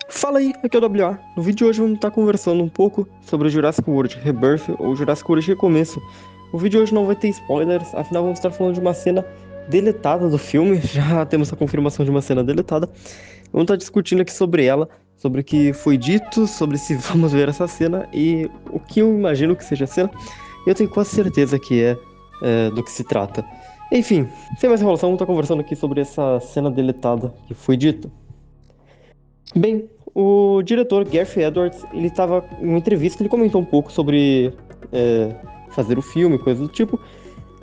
Fala aí, aqui é o WA. No vídeo de hoje vamos estar conversando um pouco sobre o Jurassic World Rebirth ou Jurassic World Recomeço. O vídeo de hoje não vai ter spoilers, afinal vamos estar falando de uma cena deletada do filme, já temos a confirmação de uma cena deletada. Vamos estar discutindo aqui sobre ela, sobre o que foi dito, sobre se vamos ver essa cena e o que eu imagino que seja a cena. E eu tenho quase certeza que é do que se trata. Enfim, sem mais enrolação, vamos estar conversando aqui sobre essa cena deletada que foi dita. Bem, o diretor Gareth Edwards, ele estava em uma entrevista, ele comentou um pouco sobre fazer o filme, coisa do tipo,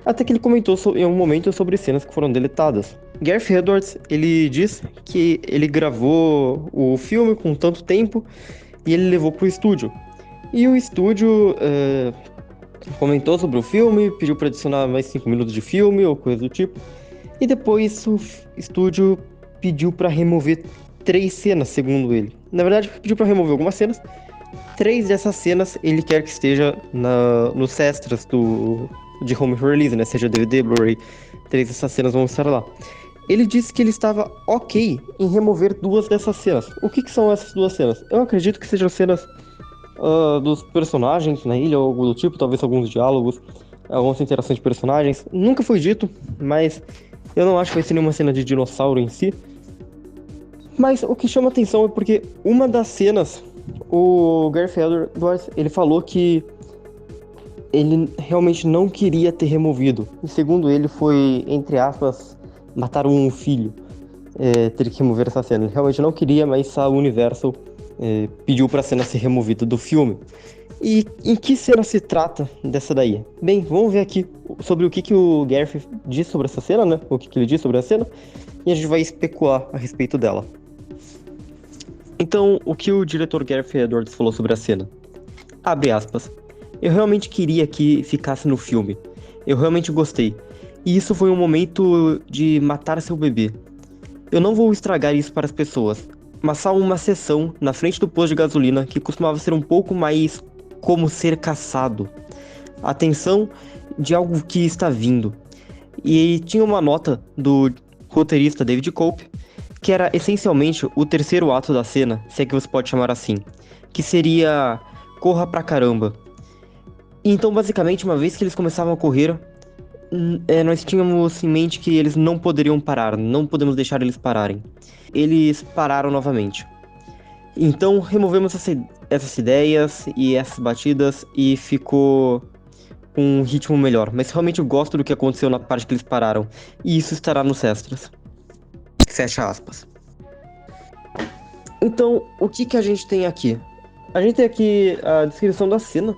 até que ele comentou em um momento sobre cenas que foram deletadas. Gareth Edwards, ele diz que ele gravou o filme com tanto tempo e ele levou pro estúdio. E o estúdio comentou sobre o filme, pediu para adicionar mais 5 minutos de filme ou coisa do tipo. E depois o estúdio pediu para remover 3 cenas, segundo ele. Na verdade, pediu para remover algumas cenas. 3 dessas cenas ele quer que esteja nos extras de home release, né? Seja DVD, Blu-ray. 3 dessas cenas vão estar lá. Ele disse que ele estava ok em remover 2 dessas cenas. O que são essas 2 cenas? Eu acredito que sejam cenas dos personagens na ilha ou algo do tipo, talvez alguns diálogos, algumas interações de personagens. Nunca foi dito, mas eu não acho que vai ser nenhuma cena de dinossauro em si. Mas o que chama atenção é porque uma das cenas, o Gareth Edwards, ele falou que ele realmente não queria ter removido. E segundo ele, foi, entre aspas, matar um filho, ter que remover essa cena. Ele realmente não queria, mas a Universal pediu para a cena ser removida do filme. E em que cena se trata dessa daí? Bem, vamos ver aqui sobre o que o Gareth disse sobre essa cena, né? O que ele disse sobre a cena. E a gente vai especular a respeito dela. Então, o que o diretor Gareth Edwards falou sobre a cena? Abre aspas. Eu realmente queria que ficasse no filme. Eu realmente gostei. E isso foi um momento de matar seu bebê. Eu não vou estragar isso para as pessoas, mas há uma sessão na frente do posto de gasolina que costumava ser um pouco mais como ser caçado. A tensão de algo que está vindo. E tinha uma nota do roteirista David Cope, que era essencialmente o terceiro ato da cena, se é que você pode chamar assim, que seria corra pra caramba. Então, basicamente, uma vez que eles começavam a correr, nós tínhamos em mente que eles não poderiam parar, não podemos deixar eles pararem. Eles pararam novamente. Então, removemos essas ideias e essas batidas e ficou com um ritmo melhor. Mas realmente eu gosto do que aconteceu na parte que eles pararam. E isso estará nos extras. Fecha aspas. Então, o que a gente tem aqui? A gente tem aqui a descrição da cena.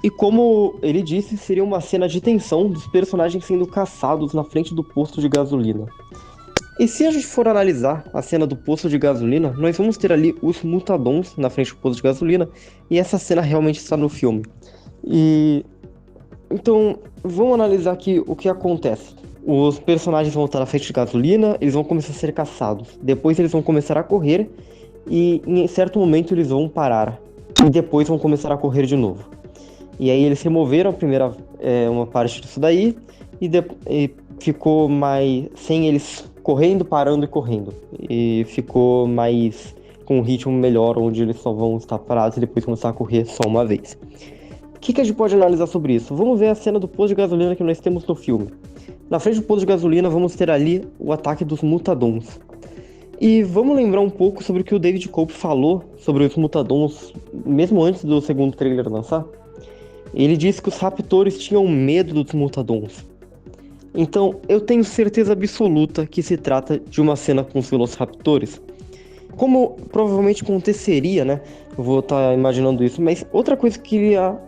E como ele disse, seria uma cena de tensão dos personagens sendo caçados na frente do posto de gasolina. E se a gente for analisar a cena do posto de gasolina, nós vamos ter ali os Mutadons na frente do posto de gasolina. E essa cena realmente está no filme. Então, vamos analisar aqui o que acontece. Os personagens vão estar na frente de gasolina, eles vão começar a ser caçados. Depois eles vão começar a correr e em certo momento eles vão parar. E depois vão começar a correr de novo. E aí eles removeram a primeira uma parte disso daí e ficou mais sem eles correndo, parando e correndo. E ficou mais com um ritmo melhor, onde eles só vão estar parados e depois começar a correr só uma vez. O que a gente pode analisar sobre isso? Vamos ver a cena do posto de gasolina que nós temos no filme. Na frente do posto de gasolina vamos ter ali o ataque dos Mutadons. E vamos lembrar um pouco sobre o que o David Cope falou sobre os Mutadons, mesmo antes do segundo trailer lançar. Ele disse que os raptores tinham medo dos Mutadons. Então, eu tenho certeza absoluta que se trata de uma cena com os Velociraptors. Como provavelmente aconteceria, né? Eu vou estar imaginando isso. Mas outra coisa que eu queria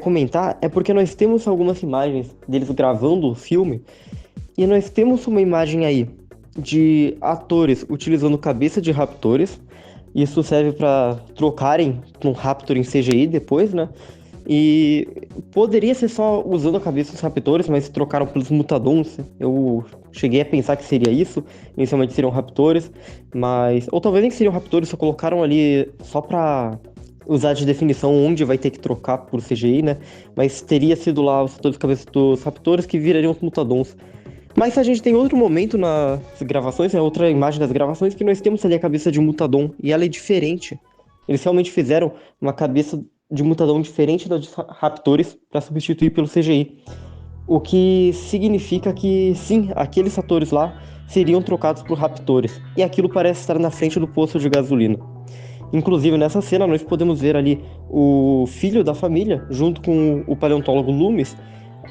comentar é porque nós temos algumas imagens deles gravando o filme. E nós temos uma imagem aí de atores utilizando cabeça de raptores. Isso serve para trocarem um raptor em CGI depois, né? E poderia ser só usando a cabeça dos raptores, mas trocaram pelos Mutadons. Eu cheguei a pensar que seria isso. Inicialmente seriam raptores, mas... Ou talvez nem seriam raptores, só colocaram ali só pra usar de definição onde vai ter que trocar por CGI, né? Mas teria sido lá os atores de cabeça dos raptores que virariam os Mutadons. Mas a gente tem outro momento nas gravações, outra imagem das gravações, que nós temos ali a cabeça de Mutadon, e ela é diferente. Eles realmente fizeram uma cabeça de Mutadon diferente da dos Raptores para substituir pelo CGI. O que significa que, sim, aqueles atores lá seriam trocados por Raptores. E aquilo parece estar na frente do poço de gasolina. Inclusive, nessa cena, nós podemos ver ali o filho da família, junto com o paleontólogo Loomis,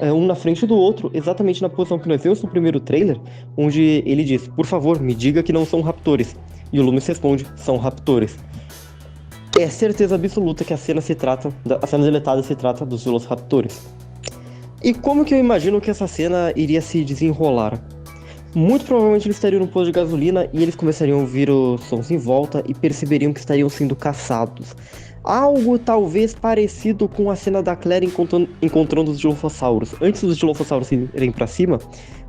um na frente do outro, exatamente na posição que nós vimos no primeiro trailer, onde ele diz: por favor, me diga que não são raptores. E o Loomis responde: são raptores. É certeza absoluta que a cena deletada se trata dos Velociraptores. E como que eu imagino que essa cena iria se desenrolar? Muito provavelmente eles estariam no posto de gasolina e eles começariam a ouvir os sons em volta e perceberiam que estariam sendo caçados. Algo talvez parecido com a cena da Claire encontrando os Dilophosaurus. Antes dos Dilophosaurus irem pra cima,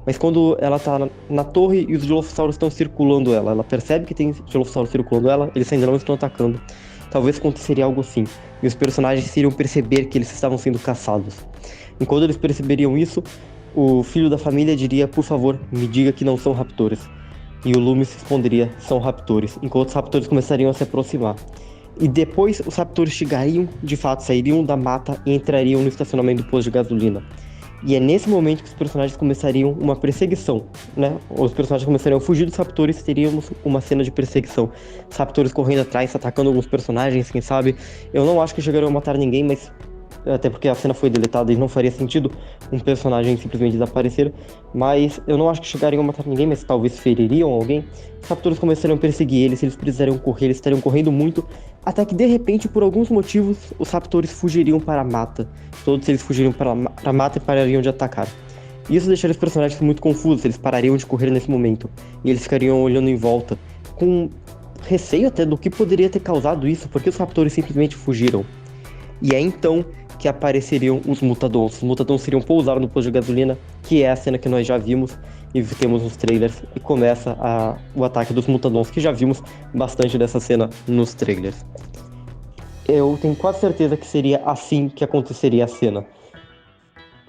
mas quando ela tá na torre e os Dilophosaurus estão circulando ela. Ela percebe que tem Dilophosaurus circulando ela, eles ainda não estão atacando. Talvez aconteceria algo assim. E os personagens iriam perceber que eles estavam sendo caçados. Enquanto eles perceberiam isso, o filho da família diria: por favor, me diga que não são raptores. E o Loomis responderia: são raptores, enquanto os raptores começariam a se aproximar. E depois os raptores chegariam, de fato, sairiam da mata e entrariam no estacionamento do posto de gasolina. E é nesse momento que os personagens começariam uma perseguição, né? Os personagens começariam a fugir dos raptores, teríamos uma cena de perseguição. Os raptores correndo atrás, atacando alguns personagens, quem sabe. Eu não acho que chegariam a matar ninguém, mas até porque a cena foi deletada e não faria sentido um personagem simplesmente desaparecer, mas eu não acho que chegariam a matar ninguém, mas talvez feririam alguém. Os raptores começariam a perseguir eles, eles precisariam correr, eles estariam correndo muito, até que de repente, por alguns motivos, os raptores fugiriam para a mata. Todos eles fugiriam para a mata e parariam de atacar. Isso deixaria os personagens muito confusos, eles parariam de correr nesse momento, e eles ficariam olhando em volta, com receio até do que poderia ter causado isso, porque os raptores simplesmente fugiram. E é então que apareceriam os Mutadons. Os Mutadons seriam pousados no posto de gasolina, que é a cena que nós já vimos e temos nos trailers, e começa o ataque dos Mutadons, que já vimos bastante dessa cena nos trailers. Eu tenho quase certeza que seria assim que aconteceria a cena.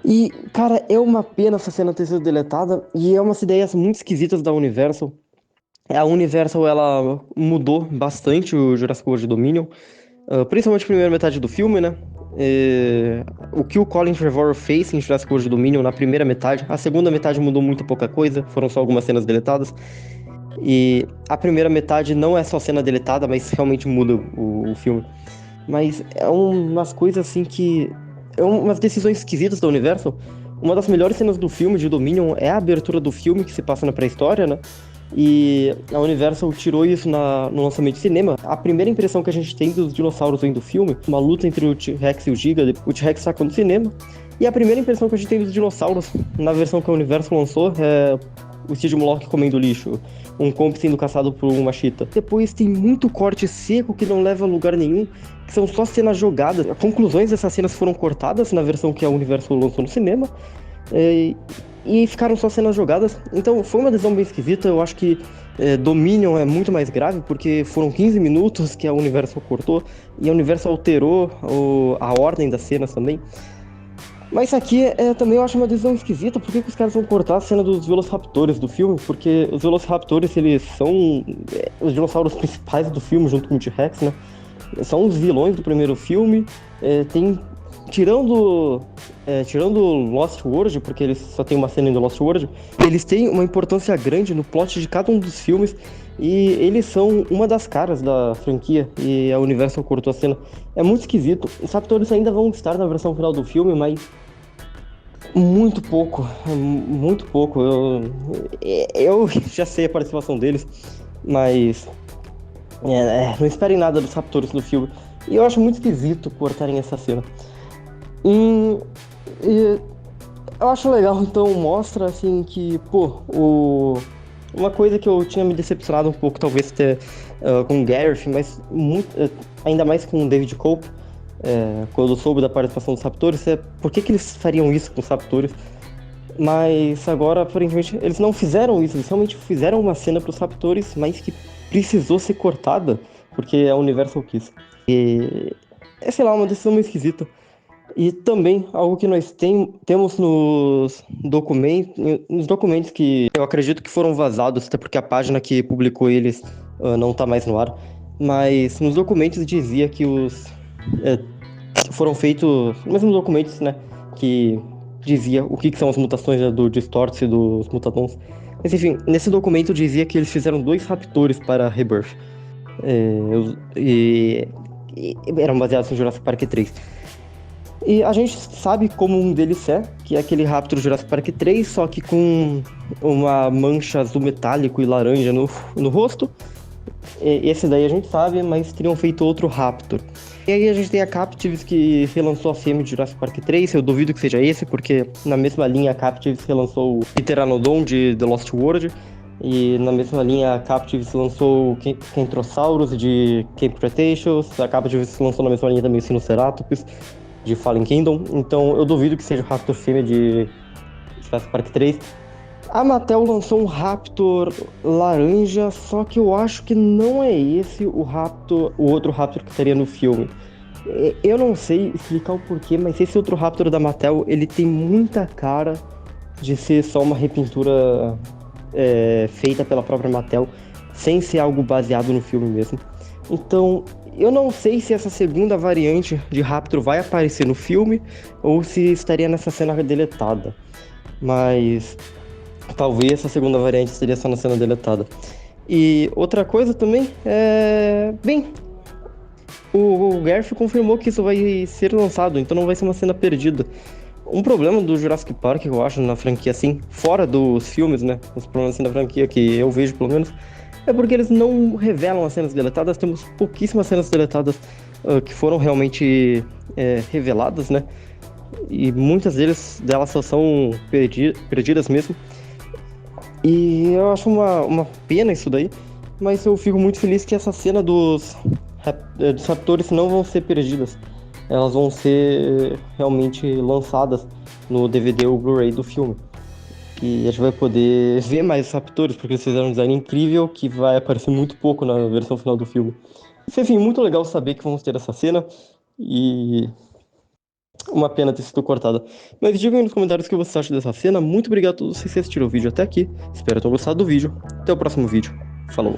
E, cara, é uma pena essa cena ter sido deletada, e é umas ideias muito esquisitas da Universal. A Universal, ela mudou bastante o Jurassic World Dominion, principalmente a primeira metade do filme, né? O que o Colin Trevorrow fez em Jurassic World Dominion na primeira metade, a segunda metade mudou muito pouca coisa, foram só algumas cenas deletadas. E a primeira metade não é só cena deletada, mas realmente muda o filme. Mas é umas coisas assim que... é umas decisões esquisitas da Universal. Uma das melhores cenas do filme, de Dominion, é a abertura do filme, que se passa na pré-história, né? E a Universal tirou isso no lançamento de cinema. A primeira impressão que a gente tem dos dinossauros vendo do filme, uma luta entre o T-Rex e o Giga, o T-Rex sacou no cinema. E a primeira impressão que a gente tem dos dinossauros, na versão que a Universal lançou, é o Steve Moloch comendo lixo, um comp sendo caçado por uma chita. Depois tem muito corte seco que não leva a lugar nenhum, que são só cenas jogadas. As conclusões dessas cenas foram cortadas na versão que a Universal lançou no cinema. E ficaram só cenas jogadas. Então foi uma decisão bem esquisita. Eu acho que Dominion é muito mais grave, porque foram 15 minutos que a Universal cortou, e a Universal alterou a ordem das cenas também. Mas isso aqui também eu acho uma decisão esquisita. Por que os caras vão cortar a cena dos Velociraptores do filme? Porque os Velociraptores, eles são os dinossauros principais do filme, junto com o T-Rex, né? São os vilões do primeiro filme. Tirando Lost World, porque eles só tem uma cena em Lost World, eles têm uma importância grande no plot de cada um dos filmes, e eles são uma das caras da franquia, e a Universal cortou a cena. É muito esquisito. Os raptores ainda vão estar na versão final do filme, mas muito pouco, muito pouco. Eu já sei a participação deles, mas não esperem nada dos raptores no filme. E eu acho muito esquisito cortarem essa cena. E eu acho legal, então, mostra assim que, uma coisa que eu tinha me decepcionado um pouco, talvez com o Gareth, mas ainda mais com o David Cope, quando eu soube da participação dos Raptors, por que eles fariam isso com os Raptors? Mas agora, aparentemente, eles não fizeram isso, eles realmente fizeram uma cena para os Raptors, mas que precisou ser cortada, porque a Universal quis. E sei lá, uma decisão meio esquisita. E também algo que nós temos nos documentos que eu acredito que foram vazados, até porque a página que publicou eles não tá mais no ar, mas nos documentos dizia que é, foram feitos, mesmos documentos, né, que dizia o que são as mutações, né, do Distorce e dos Mutatons. Mas enfim, nesse documento dizia que eles fizeram 2 Raptors para Rebirth. E eram baseados em Jurassic Park 3. E a gente sabe como um deles que é aquele Raptor Jurassic Park 3, só que com uma mancha azul metálico e laranja no rosto. Esse daí a gente sabe, mas teriam feito outro Raptor. E aí a gente tem a Captives que relançou a fêmea de Jurassic Park 3, eu duvido que seja esse, porque na mesma linha a Captives relançou o Pteranodon de The Lost World, e na mesma linha a Captives lançou o Kentrosaurus de Cape Cretaceous, a Captives lançou na mesma linha também o Sinoceratops de Fallen Kingdom, então eu duvido que seja o Raptor fêmea de Jurassic Park 3. A Mattel lançou um Raptor laranja, só que eu acho que não é esse o outro Raptor que estaria no filme. Eu não sei explicar o porquê, mas esse outro Raptor da Mattel, ele tem muita cara de ser só uma repintura feita pela própria Mattel, sem ser algo baseado no filme mesmo. Então, eu não sei se essa segunda variante de Raptor vai aparecer no filme ou se estaria nessa cena deletada. Mas talvez essa segunda variante estaria só na cena deletada. E outra coisa também bem, o Garth confirmou que isso vai ser lançado, então não vai ser uma cena perdida. Um problema do Jurassic Park, eu acho, na franquia, assim, fora dos filmes, né? Os problemas assim, da franquia que eu vejo, pelo menos, é porque eles não revelam as cenas deletadas. Temos pouquíssimas cenas deletadas que foram realmente reveladas, né? E muitas delas só são perdidas mesmo. E eu acho uma pena isso daí, mas eu fico muito feliz que essa cena dos Raptors não vão ser perdidas. Elas vão ser realmente lançadas no DVD ou Blu-ray do filme. E a gente vai poder ver mais os Raptors, porque eles fizeram um design incrível que vai aparecer muito pouco na versão final do filme. Enfim, muito legal saber que vamos ter essa cena e uma pena ter sido cortada. Mas digam aí nos comentários o que você acha dessa cena. Muito obrigado a todos vocês que assistiram o vídeo até aqui. Espero que tenham gostado do vídeo. Até o próximo vídeo. Falou!